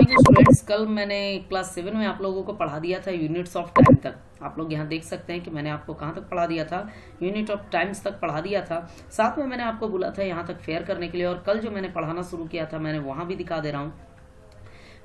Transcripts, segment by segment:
Morning students. कल मैंने class 7 में आप लोगों को पढ़ा दिया था यूनिट्स ऑफ टाइम तक। आप लोग यहाँ देख सकते हैं कि मैंने आपको कहाँ तक पढ़ा दिया था, यूनिट ऑफ टाइम्स तक पढ़ा दिया था। साथ में मैंने आपको बोला था यहाँ तक फेयर करने के लिए, और कल जो मैंने पढ़ाना शुरू किया था मैंने वहाँ भी दिखा दे रहा हूँ।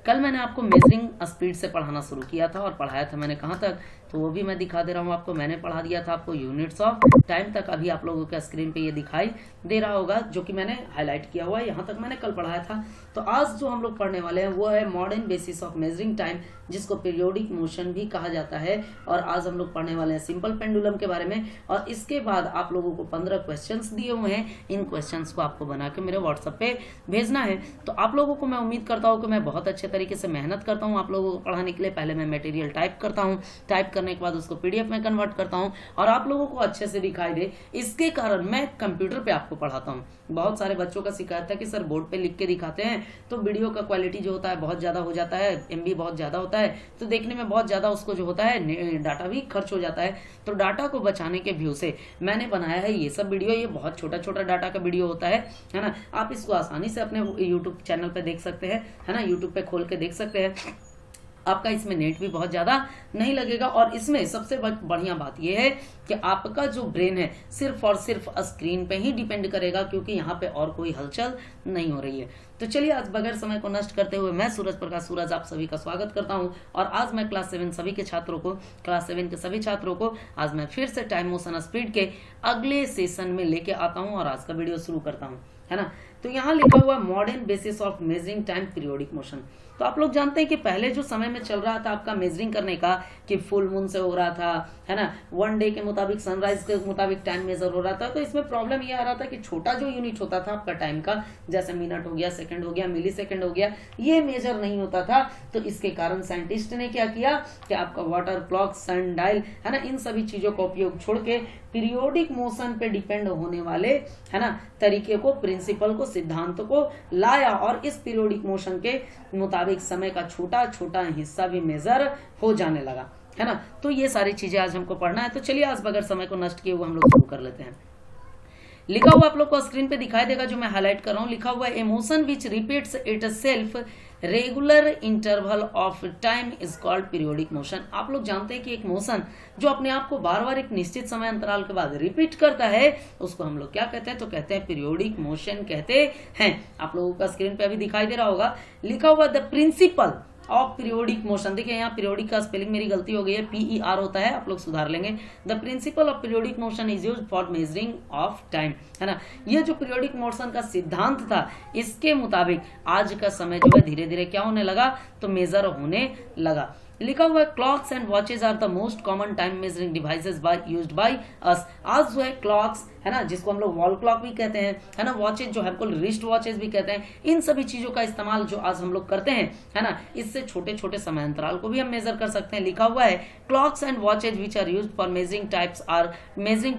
कल मैंने आपको मेजरिंग स्पीड से पढ़ाना शुरू किया था और पढ़ाया था मैंने कहाँ तक, तो वो भी मैं दिखा दे रहा हूँ आपको। मैंने पढ़ा दिया था आपको यूनिट्स ऑफ टाइम तक। अभी आप लोगों के स्क्रीन पे ये दिखाई दे रहा होगा जो कि मैंने हाईलाइट किया हुआ है, यहाँ तक मैंने कल पढ़ाया था। तो आज जो हम लोग पढ़ने वाले हैं वो है modern basis of measuring time, जिसको पीरियोडिक मोशन भी कहा जाता है। और आज हम लोग पढ़ने वाले हैं सिंपल पेंडुलम के बारे में। और इसके बाद आप लोगों को 15 क्वेश्चंस दिए हुए हैं। इन क्वेश्चंस को आपको बना के मेरे व्हाट्सएप पे भेजना है। तो आप लोगों को मैं उम्मीद करता हूँ कि मैं बहुत अच्छे तरीके से मेहनत करता हूँ आप लोगों को पढ़ाने के लिए। पहले मैं मटेरियल टाइप करता हूँ, टाइप करने के बाद उसको पीडीएफ में कन्वर्ट करता हूँ और आप लोगों को अच्छे से दिखाई दे, इसके कारण मैं कंप्यूटर पे आपको पढ़ाता हूँ। बहुत सारे बच्चों का शिकायत था कि सर बोर्ड पे लिख के दिखाते हैं तो वीडियो का क्वालिटी जो होता है बहुत ज़्यादा हो जाता है, एमबी बहुत ज़्यादा होता है, तो देखने में बहुत ज़्यादा उसको जो होता है डाटा भी खर्च हो जाता है। तो डाटा को बचाने के व्यू से मैंने बनाया है ये सब वीडियो। ये बहुत छोटा छोटा डाटा का वीडियो होता है ना। आप इसको आसानी से अपने यूट्यूब चैनल पे देख सकते हैं, है ना, यूट्यूब पे खोल के देख सकते हैं। आपका इसमें नेट भी बहुत ज़्यादा नहीं लगेगा। और इसमें सबसे बढ़िया बात यह है कि आपका जो ब्रेन है सिर्फ और सिर्फ स्क्रीन पे ही डिपेंड करेगा, क्योंकि यहाँ पे और कोई हलचल नहीं हो रही है। तो चलिए आज बगैर समय को नष्ट करते हुए मैं सूरज प्रकाश सूरज आप सभी का स्वागत करता हूँ। और आज मैं क्लास 7 सभी के छात्रों को, क्लास 7 के सभी छात्रों को आज मैं फिर से टाइम मोशन स्पीड के अगले सेशन में लेके आता हूँ और आज का वीडियो शुरू करता हूँ, है ना। तो यहाँ लिखा हुआ modern basis of measuring time periodic motion. तो आप लोग जानते हैं कि पहले जो समय में चल रहा था आपका मेजरिंग करने का, कि फुल मून से हो रहा था, है ना, वन डे के मुताबिक, सनराइज के मुताबिक टाइम मेजर हो रहा था। तो इसमें प्रॉब्लम ये आ रहा था कि छोटा जो यूनिट होता था आपका टाइम का, जैसे मिनट हो गया, सेकंड हो गया, मिली सेकंड हो गया, ये मेजर नहीं होता था। तो इसके कारण साइंटिस्ट ने क्या किया कि आपका वाटर क्लॉक, सन डायल, है ना, इन सभी चीजों का उपयोग छोड़ के पीरियोडिक मोशन पे डिपेंड होने वाले, है ना, तरीके को, प्रिंसिपल को, सिद्धांत को लाया। और इस पीरियोडिक मोशन के मुताबिक समय का छोटा छोटा हिस्सा भी मेजर हो जाने लगा, है ना। तो ये सारी चीजें आज हमको पढ़ना है। तो चलिए आज बगैर समय को नष्ट किए हुए हम लोग शुरू कर लेते हैं। लिखा हुआ आप लोग को स्क्रीन पे दिखाई देगा, जो मैं हाईलाइट कर रहा हूं। लिखा हुआ है emotion which repeats it self regular interval of time is called periodic motion. आप लोग जानते हैं कि एक मोशन जो अपने आप को बार बार एक निश्चित समय अंतराल के बाद रिपीट करता है उसको हम लोग क्या कहते हैं, तो कहते हैं पीरियोडिक मोशन कहते हैं। आप लोगों का स्क्रीन पे अभी दिखाई दे रहा होगा, लिखा हुआ the principle of periodic motion. देखिए यहाँ पीरियोडिक का स्पेलिंग मेरी गलती हो गई है, PER होता है, आप लोग सुधार लेंगे। The principle of periodic motion is used for measuring of time, है ना। ये जो पीरियोडिक मोशन का सिद्धांत था, इसके मुताबिक आज का समय जो है धीरे धीरे क्या होने लगा, तो मेजर होने लगा। लिखा हुआ है clocks and watches are the most common time measuring devices used by us. आज जो है क्लॉक्स, है ना, जिसको हम लोग वॉल क्लॉक भी कहते हैं, है ना, वॉचेज जो हमको रिस्ट वॉचेज भी कहते हैं, इन सभी चीजों का इस्तेमाल जो आज हम लोग करते हैं, है ना, इससे छोटे छोटे समय अंतराल को भी हम मेजर कर सकते हैं। लिखा हुआ है clocks and watches which are used for measuring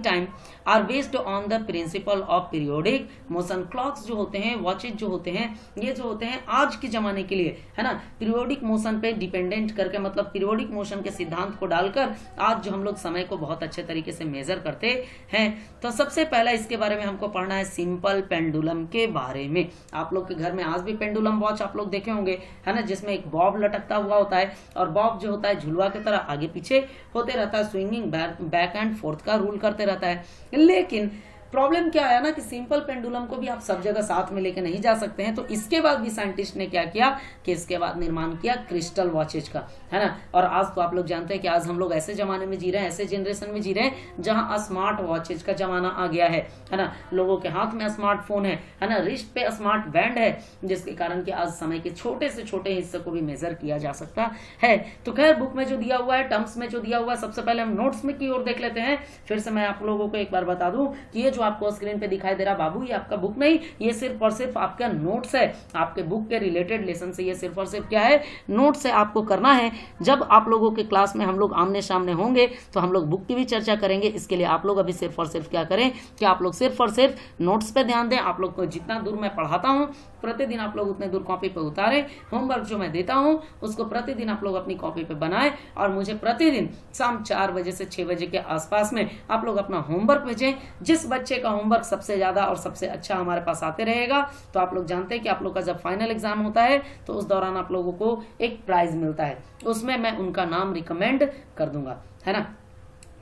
time are based on the principle of periodic motion. Clocks जो होते हैं, वॉचेज जो होते हैं, ये जो होते हैं आज के जमाने के लिए, है ना, पीरियोडिक मोशन पे डिपेंडेंट करके, मतलब पीरियोडिक मोशन के सिद्धांत को डालकर आज जो हम लोग समय को बहुत अच्छे तरीके से मेजर करते हैं। तो सबसे पहला इसके बारे में हमको पढ़ना है सिंपल पेंडुलम के बारे में। आप लोग के घर में आज भी पेंडुलम वॉच आप लोग देखे होंगे, है ना, जिसमें एक बॉब लटकता हुआ होता है और बॉब जो होता है झुलवा की तरह आगे पीछे होते रहता है, स्विंगिंग बैक एंड फोर्थ का रूल करते रहता है। लेकिन प्रॉब्लम क्या आया ना कि सिंपल पेंडुलम को भी आप सब जगह साथ में लेके नहीं जा सकते हैं। तो इसके बाद भी साइंटिस्ट ने क्या किया कि इसके बाद निर्माण किया क्रिस्टल वॉचेज का, है ना। और आज तो आप लोग जानते हैं कि आज हम लोग ऐसे जमाने में जी रहे हैं, ऐसे जनरेशन में जी रहे हैं जहां स्मार्ट वॉचेज का जमाना आ गया है ना। लोगों के हाथ में स्मार्टफोन है ना, रिस्ट पे स्मार्ट बैंड है, जिसके कारण कि आज समय के छोटे से छोटे हिस्से को भी मेजर किया जा सकता है। तो खैर बुक में जो दिया हुआ है, टर्म्स में जो दिया हुआ है, सबसे पहले हम नोट्स में की ओर देख लेते हैं। फिर से मैं आप लोगों को एक बार बता दूं कि ये जो आपको स्क्रीन पे दिखाई दे रहा बाबू, ये आपका बुक नहीं, ये सिर्फ और सिर्फ आपका नोट्स है। आपके बुक के रिलेटेड लेसन से ये सिर्फ और सिर्फ क्या है, नोट्स है। आपको करना है जब आप लोगों के क्लास में हम लोग आमने सामने होंगे तो हम लोग बुक की भी चर्चा करेंगे। इसके लिए आप लोग अभी सिर्फ और सिर्फ क्या करें कि आप लोग सिर्फ और सिर्फ नोट्स पे ध्यान दें। आप लोग को जितना दूर मैं पढ़ाता हूं प्रतिदिन आप लोग उतने दूर कॉपी पे उतारें। होमवर्क जो मैं देता हूं उसको प्रतिदिन आप लोग अपनी कॉपी पे बनाएं और मुझे प्रतिदिन शाम 4 बजे से 6 बजे के आसपास में आप लोग अपना होमवर्क भेजें। जिस बच्चे बच्चे का होमवर्क सबसे ज्यादा और सबसे अच्छा हमारे पास आते रहेगा तो आप लोग जानते हैं कि आप लोग का जब फाइनल एग्जाम होता है तो उस दौरान आप लोगों को एक प्राइज मिलता है, उसमें मैं उनका नाम रिकमेंड कर दूंगा, है ना।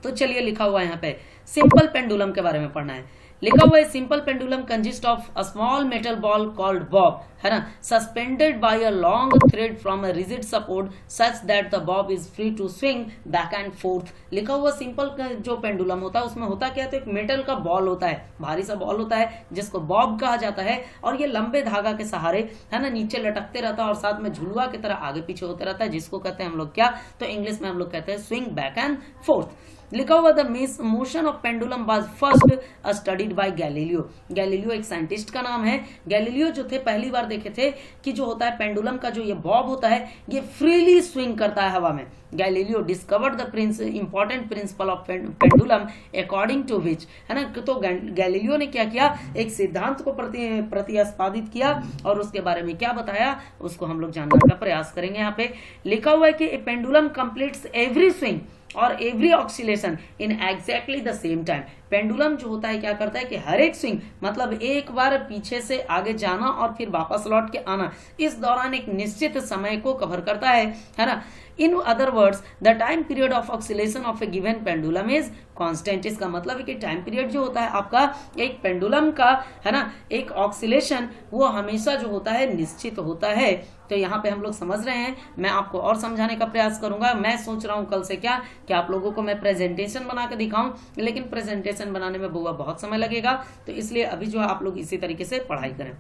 तो चलिए लिखा हुआ है यहाँ पे सिंपल पेंडुलम के बारे में पढ़ना है। लिखा हुआ है simple pendulum consist of a small metal ball called bob, है ना, suspended by a long thread from a rigid support such that the bob is free to swing back and forth. लिखा हुआ सिंपल जो pendulum होता है उसमें होता क्या है, तो एक मेटल का बॉल होता है, भारी सा बॉल होता है जिसको बॉब कहा जाता है, और ये लंबे धागा के सहारे, है ना, नीचे लटकते रहता है और साथ में झुलुआ की तरह आगे पीछे होते रहता है, जिसको कहते हैं हम लोग क्या, तो इंग्लिश में हम लोग कहते हैं स्विंग बैक एंड फोर्थ। लिखा हुआ the motion of pendulum was first studied by Galileo. Galileo एक साइंटिस्ट का नाम है। गैलीलियो जो थे पहली बार देखे थे कि जो होता है पेंडुलम का जो ये बॉब होता है ये फ्रीली स्विंग करता है हवा में। Galileo discovered the important principle of pendulum according to which, है ना, तो गैलीलियो ने क्या किया, एक सिद्धांत को प्रतिस्पादित किया और उसके बारे में क्या बताया उसको हम लोग जानने का प्रयास करेंगे। यहाँ पे लिखा हुआ है कि पेंडुलम कंप्लीट्स एवरी स्विंग और every oscillation in exactly the same time. Pendulum जो होता है क्या करता है कि हर एक स्विंग मतलब एक बार पीछे से आगे जाना और फिर वापस लौट के आना, इस दौरान एक निश्चित समय को कवर करता है ना। In other words the time period of oscillation of A given pendulum is constant. इसका मतलब है कि टाइम पीरियड जो होता है आपका एक पेंडुलम का, है ना, एक ऑक्सीलेशन वो हमेशा जो होता है निश्चित होता है। तो यहाँ पे हम लोग समझ रहे हैं, मैं आपको और समझाने का प्रयास करूंगा। मैं सोच रहा हूँ कल से क्या कि आप लोगों को मैं प्रेजेंटेशन बना के दिखाऊं, लेकिन प्रेजेंटेशन बनाने में बहुत समय लगेगा, तो इसलिए अभी जो है आप लोग इसी तरीके से पढ़ाई करें।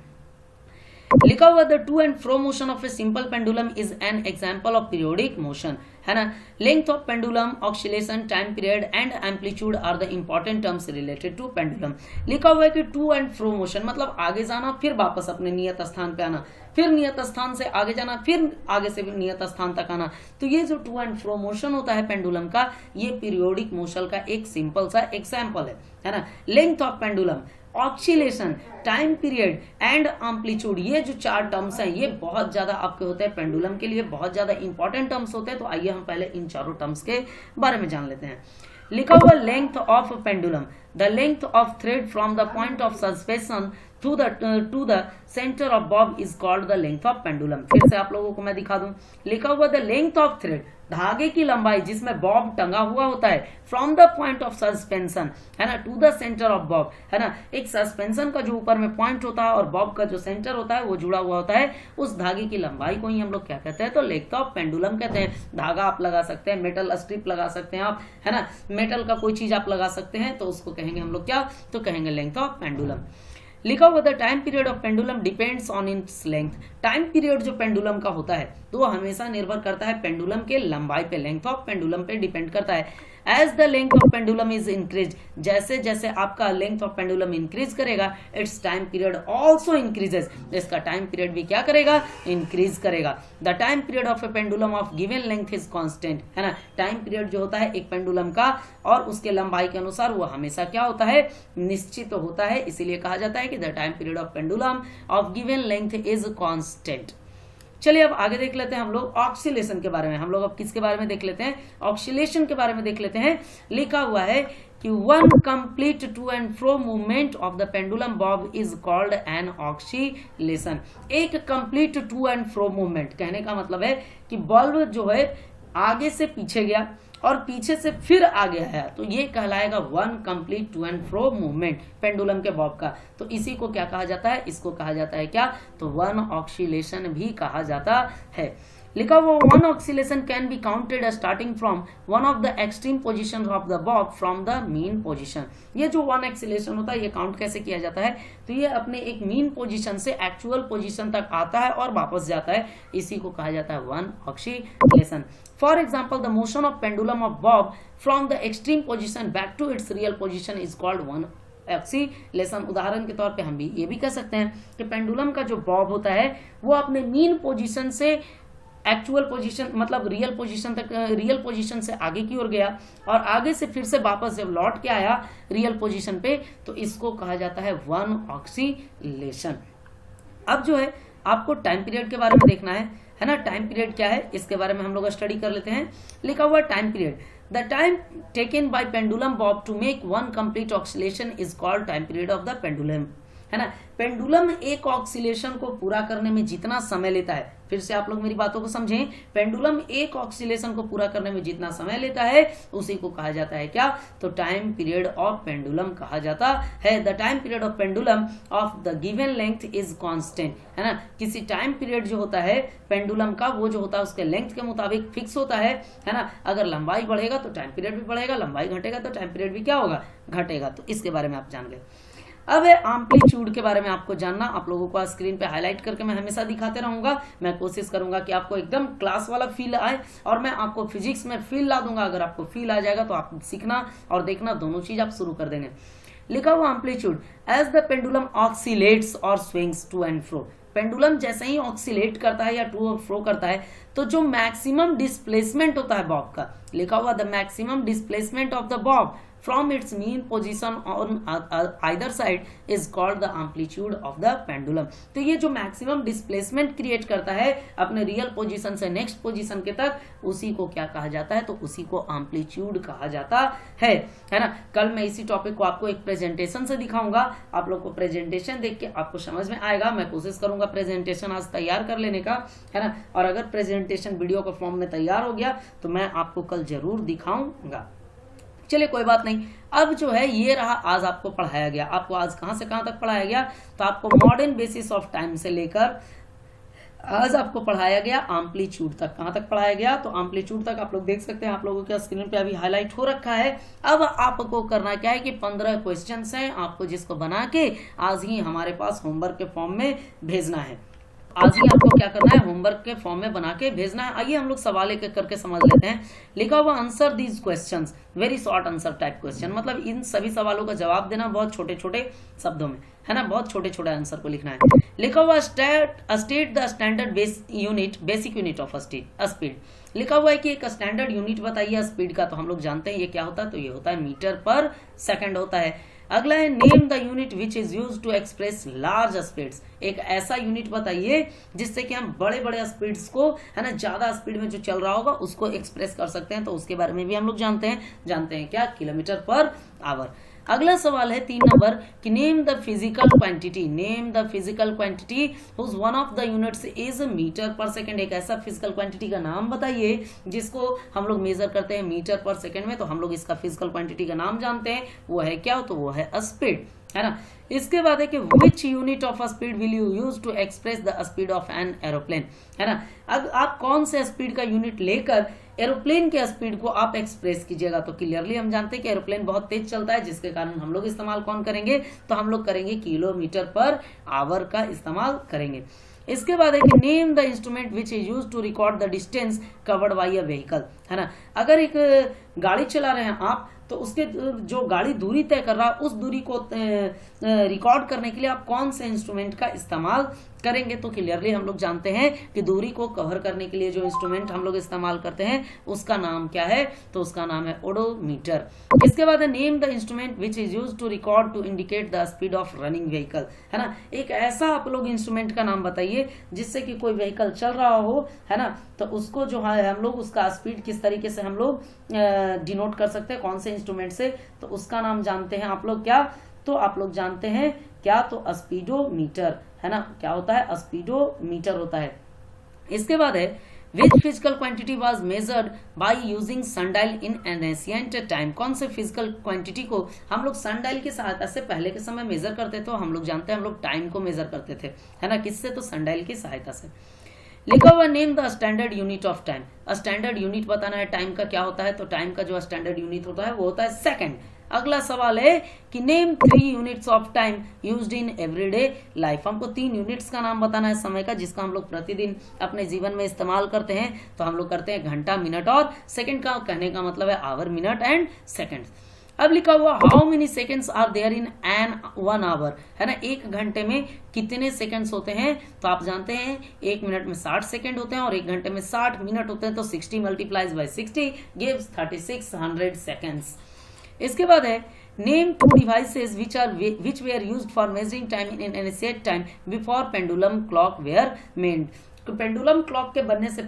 लिखा हुआ the to and fro motion of a simple pendulum is an example of periodic motion, है ना। Length of pendulum, oscillation, time period and amplitude are the important terms related to pendulum. लिखा हुआ है कि टू एंड फ्रो मोशन मतलब आगे जाना फिर वापस अपने नियत स्थान पे आना, फिर नियत स्थान से आगे जाना, फिर आगे से नियत स्थान तक आना। तो ये जो टू एंड फ्रो मोशन होता है पेंडुलम का, ये पीरियोडिक मोशन का एक सिंपल सा एग्जाम्पल है ना। Length of pendulum, oscillation, time period and amplitude, ये जो चार टर्म्स हैं ये बहुत ज्यादा आपके होते हैं पेंडुलम के लिए, बहुत ज्यादा इंपॉर्टेंट टर्म्स होते हैं। तो आइए हम पहले इन चारों टर्म्स के बारे में जान लेते हैं। लिखा हुआ length of pendulum, the length of thread from the point of suspension to the centre of bob is called the length of pendulum. फिर से आप लोगों को मैं दिखा दूं, लिखा हुआ द लेंथ ऑफ थ्रेड, धागे की लंबाई जिसमें बॉब टंगा हुआ होता है, from the point of suspension, है ना, to the centre of bob, है ना। एक सस्पेंशन का जो ऊपर में पॉइंट होता है और बॉब का जो सेंटर होता है वो जुड़ा हुआ होता है, उस धागे की लंबाई को ही हम लोग क्या कहते हैं, तो लेंथ ऑफ पेंडुलम कहते हैं। धागा आप लगा सकते हैं, मेटल स्ट्रिप लगा सकते हैं आप, है ना, मेटल का कोई चीज आप लगा सकते हैं, तो उसको कहेंगे हम लोग क्या, तो कहेंगे लेंथ ऑफ पेंडुलम। लिखा हुआ the time period of pendulum depends on its length. Time period जो पेंडुलम का होता है तो वो हमेशा निर्भर करता है पेंडुलम के लंबाई पे, लेंथ ऑफ पेंडुलम पे डिपेंड करता है। As the length of pendulum is increase, जैसे जैसे आपका लेंथ ऑफ पेंडुलम इंक्रीज करेगा, its time period also increases, इसका टाइम पीरियड भी क्या करेगा, इंक्रीज करेगा। The time period of a pendulum of given length is constant, है ना। टाइम पीरियड जो होता है एक पेंडुलम का और उसके लंबाई के अनुसार वो हमेशा क्या होता है, निश्चित होता है। इसीलिए कहा जाता है कि the time period of pendulum of given length is constant. चलिए अब आगे देख लेते हैं हम लोग ऑक्सीलेशन के बारे में। हम लोग अब किसके बारे में देख लेते हैं, ऑक्सीलेशन के बारे में देख लेते हैं। लिखा हुआ है कि one complete to and fro movement of the pendulum bob is called an oscillation. एक complete to and fro movement कहने का मतलब है कि बल्ब जो है आगे से पीछे गया और पीछे से फिर आगे आया, तो ये कहलाएगा one complete to and fro movement pendulum के बॉब का। तो इसी को क्या कहा जाता है, इसको कहा जाता है क्या, तो वन ऑक्सीलेशन भी कहा जाता है। लिखा हुआ one oscillation can be counted starting from one of the extreme position of the Bob from the mean position. ये जो वन ऑक्सीलेशन होता है ये काउंट कैसे किया जाता है, तो ये अपने एक मीन पोजीशन से एक्चुअल पोजीशन तक आता है और वापस जाता है, इसी को कहा जाता है one oscillation. For example the motion of pendulum of bob from the extreme position back to its real position is called one oscillation. उदाहरण के तौर पे हम भी ये भी कह सकते हैं कि पेंडुलम का जो बॉब होता है वो अपने मीन पोजीशन से एक्चुअल पोजीशन मतलब रियल पोजीशन तक, रियल पोजीशन से आगे की ओर गया और आगे से फिर से वापस जब लौट के आया रियल पोजीशन पे, तो इसको कहा जाता है वन ऑक्सीलेशन। अब जो है आपको टाइम पीरियड के बारे में देखना है। है ना। टाइम पीरियड क्या है इसके बारे में हम लोग स्टडी कर लेते हैं। लिखा हुआ time period, the time taken by pendulum bob to make one complete oscillation is called time period of the pendulum, है ना। पेंडुलम एक ऑक्सीलेशन को पूरा करने में जितना समय लेता है, फिर से आप लोग मेरी बातों को समझें, पेंडुलम एक ऑक्सीलेशन को पूरा करने में जितना समय लेता है उसी को कहा जाता है क्या, तो टाइम पीरियड ऑफ पेंडुलम कहा जाता है। The time period of pendulum of the given length is constant, है ना। किसी टाइम पीरियड जो होता है पेंडुलम का, वो जो होता है उसके लेंथ के मुताबिक फिक्स होता है ना। अगर लंबाई बढ़ेगा तो टाइम पीरियड भी बढ़ेगा, लंबाई घटेगा तो टाइम पीरियड भी क्या होगा, घटेगा। तो इसके बारे में आप जान गए। अब है एम्पलीट्यूड के बारे में आपको जानना। आप लोगों को स्क्रीन पे हाईलाइट करके मैं हमेशा दिखाते रहूंगा। मैं कोशिश करूंगा कि आपको एकदम क्लास वाला फील आए और मैं आपको फिजिक्स में फील ला दूंगा। अगर आपको फील आ जाएगा तो आप सीखना और देखना दोनों चीज आप शुरू कर देंगे। लिखा हुआ amplitude, as the pendulum oscillates और swings to and fro, pendulum जैसे ही ऑक्सीलेट करता है या टू और फ्रो करता है तो जो मैक्सिमम डिस्प्लेसमेंट होता है बॉब का, लिखा हुआ the maximum displacement of the Bob from its mean position on either side is called the amplitude of the pendulum। तो ये जो मैक्सिमम डिस्प्लेसमेंट क्रिएट करता है अपने रियल पोजीशन से नेक्स्ट पोजीशन के तक, उसी को क्या कहा जाता है, तो उसी को एम्पलीट्यूड कहा जाता है ना। कल मैं इसी टॉपिक को आपको एक प्रेजेंटेशन से दिखाऊंगा। आप लोग को प्रेजेंटेशन देख के आपको समझ में आएगा। मैं कोशिश करूंगा प्रेजेंटेशन आज तैयार कर लेने का, है ना। और अगर प्रेजेंटेशन वीडियो के फॉर्म में तैयार हो गया तो मैं आपको कल जरूर दिखाऊंगा। चलिए कोई बात नहीं। अब जो है ये रहा आज आपको पढ़ाया गया। आपको आज कहां से कहां तक पढ़ाया गया, तो आपको मॉडर्न बेसिस ऑफ टाइम से लेकर आज आपको पढ़ाया गया एम्पलीट्यूड तक। कहां तक पढ़ाया गया, तो एम्पलीट्यूड तक आप लोग देख सकते हैं। आप लोगों के स्क्रीन पे अभी हाईलाइट हो रखा है। अब आपको करना क्या है कि 15 क्वेश्चंस हैं आपको, जिसको बना के आज ही हमारे पास होमवर्क के फॉर्म में भेजना है। आज ही आपको क्या करना है, होमवर्क के फॉर्म में बना के भेजना है। आइए हम लोग सवाल एक एक करके समझ लेते हैं। लिखा हुआ answer these questions, very short answer type question, मतलब इन सभी सवालों का जवाब देना बहुत छोटे छोटे शब्दों में, है ना। बहुत छोटे छोटे आंसर को लिखना है। लिखा हुआ state the standard basic unit of speed. लिखा हुआ है कि एक स्टैंडर्ड यूनिट बताइए स्पीड का, तो हम लोग जानते हैं ये क्या होता है, तो ये होता है मीटर पर सेकंड होता है। अगला है name the unit which is used to express large speeds, एक ऐसा यूनिट बताइए जिससे कि हम बड़े बड़े स्पीड्स को, है ना, ज्यादा स्पीड में जो चल रहा होगा उसको एक्सप्रेस कर सकते हैं। तो उसके बारे में भी हम लोग जानते हैं क्या, किलोमीटर पर आवर। अगला सवाल है 3 नंबर कि name the physical quantity whose one of the units is metre per second, एक ऐसा फिजिकल क्वांटिटी का नाम बताइए जिसको हम लोग मेजर करते हैं मीटर पर सेकंड में। तो हम लोग इसका फिजिकल क्वांटिटी का नाम जानते हैं, वो है क्या, तो वो है स्पीड, है ना। इसके बाद है कि which unit of speed will you use to express the speed of an aeroplane, है ना। अब आप कौन से स्पीड का यूनिट लेकर एरोप्लेन के स्पीड को आप एक्सप्रेस कीजिएगा, तो क्लियरली हम जानते हैं कि एरोप्लेन बहुत तेज चलता है, जिसके कारण हम लोग इस्तेमाल कौन करेंगे, तो हम लोग करेंगे किलोमीटर पर आवर का इस्तेमाल करेंगे। इसके बाद है कि name the instrument which is use to record the distance covered by a vehicle, है ना। अगर एक गाड़ी चला रहे हैं आप, तो उसके जो गाड़ी दूरी तय कर रहा है उस दूरी को रिकॉर्ड करने के लिए आप कौन से इंस्ट्रूमेंट का इस्तेमाल करेंगे, तो क्लियरली हम लोग जानते हैं कि दूरी को कवर करने के लिए जो इंस्ट्रूमेंट हम लोग इस्तेमाल करते हैं उसका नाम क्या है, तो उसका नाम है ओडोमीटर। इसके बाद है name the instrument which is used to record to indicate the speed of running vehicle, है ना। एक ऐसा आप लोग इंस्ट्रूमेंट का नाम बताइए जिससे कि कोई व्हीकल चल रहा हो, है ना, तो उसको जो है हम लोग उसका स्पीड किस तरीके से हम लोग डिनोट कर सकते हैं, कौन से इंस्ट्रूमेंट से, तो उसका नाम जानते हैं आप लोग क्या, तो आप लोग जानते हैं क्या, तो स्पीडोमीटर, है ना। क्या होता है, स्पीडोमीटर होता है। इसके बाद है which physical quantity was measured by using sundial in an ancient time, कौन से फिजिकल क्वांटिटी को हम लोग सनडायल की सहायता से पहले के समय मेजर करते थे। हम लोग जानते हैं हम लोग टाइम को मेजर करते थे, है ना, किससे, तो सनडायल की सहायता से। लिखा हुआ name the standard unit of time, standard unit बताना है टाइम का क्या होता है, तो टाइम का जो स्टैंडर्ड यूनिट होता है वो होता है सेकंड। अगला सवाल है कि name 3 units of time used in everyday life, हमको 3 यूनिट्स का नाम बताना है समय का जिसका हम लोग प्रतिदिन अपने जीवन में इस्तेमाल करते हैं। तो हम लोग करते हैं घंटा, मिनट और सेकंड का कहने का मतलब है आवर, मिनट एंड सेकंड। अब लिखा हुआ how many seconds are there in an 1 hour, है ना, एक घंटे में कितने सेकंड्स होते हैं, तो आप जानते हैं 1 मिनट में 60 सेकंड होते हैं और 1 घंटे में 60 मिनट होते हैं। तो 60 मल्टीप्लाइज बाय 60 गिव्स 3600 सेकंड्स। इसके बाद है name 2 devices which were used for measuring time in ancient time before pendulum clock were made, कि पेंडुलम क्लॉक के बनने से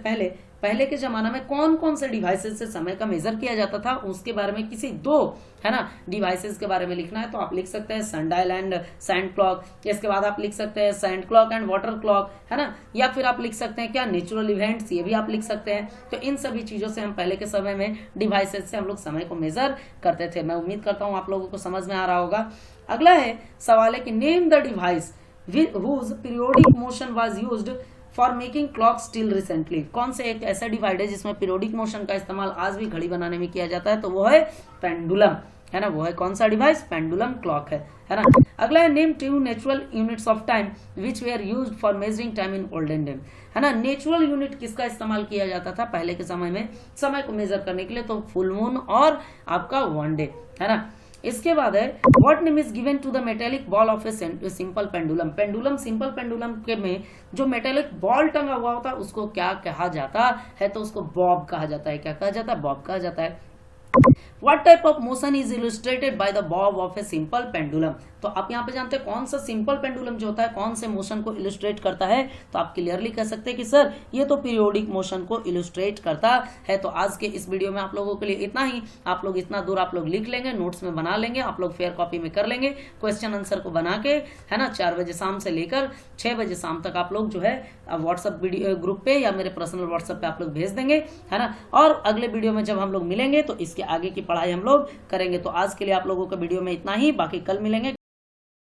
पहले के जमाना में कौन कौन से डिवाइसेस से समय का मेजर किया जाता था, उसके बारे में किसी दो है ना डिवाइसेस के बारे में लिखना है तो आप लिख सकते हैं सनडायल एंड सैंड क्लॉक। इसके बाद आप लिख सकते हैं sand clock and water clock, है ना, या फिर आप लिख सकते हैं क्या नेचुरल इवेंट्स, ये भी आप लिख सकते हैं। तो इन सभी चीजों से हम पहले के समय में डिवाइसेस से हम लोग समय को मेजर करते थे। मैं उम्मीद करता हूं आप लोगों को समझ में आ रहा होगा। अगला है सवाल है कि name the device whose periodic motion was used for making clocks till recently। कौन से एक ऐसा डिवाइस है जिसमें पीरियोडिक मोशन का इस्तेमाल आज भी घड़ी बनाने में किया जाता है, तो वो है पेंडुलम, है ना। वो है कौन सा डिवाइस, पेंडुलम क्लॉक है ना। अगला है name 2 natural units of time which were used for measuring time in olden days, है ना। नेचुरल यूनिट किसका इस्तेमाल किया जाता था पहले के समय में समय को मेजर करने के लिए, तो फुल मून और आपका वन डे, है ना। इसके बाद है what name is given to the metallic ball of a simple pendulum. Pendulum simple pendulum के में जो मेटेलिक बॉल टंगा हुआ होता है उसको क्या कहा जाता है, तो उसको बॉब कहा जाता है। क्या कहा जाता है, बॉब कहा जाता है। What type of motion is illustrated by the bob of a simple pendulum। तो आप यहाँ पे जानते हैं कौन सा सिंपल पेंडुलम जो होता है कौन से मोशन को इलुस्ट्रेट करता है, तो आप क्लियरली कह सकते हैं कि सर ये तो पीरियोडिक मोशन को इलुस्ट्रेट करता है। तो आज के इस वीडियो में आप लोगों के लिए इतना ही। आप लोग इतना दूर आप लोग लिख लेंगे, नोट्स में बना लेंगे, आप लोग फेयर कॉपी में कर लेंगे, क्वेश्चन आंसर को बना के, है ना। 4 बजे शाम से लेकर 6 बजे शाम तक आप लोग जो है व्हाट्सएप वीडियो ग्रुप पे या मेरे पर्सनल व्हाट्सएप पे आप लोग भेज देंगे, है ना। और अगले वीडियो में जब हम लोग मिलेंगे तो इसके आगे की पढ़ाई हम लोग करेंगे। तो आज के लिए आप लोगों का वीडियो में इतना ही, बाकी कल मिलेंगे।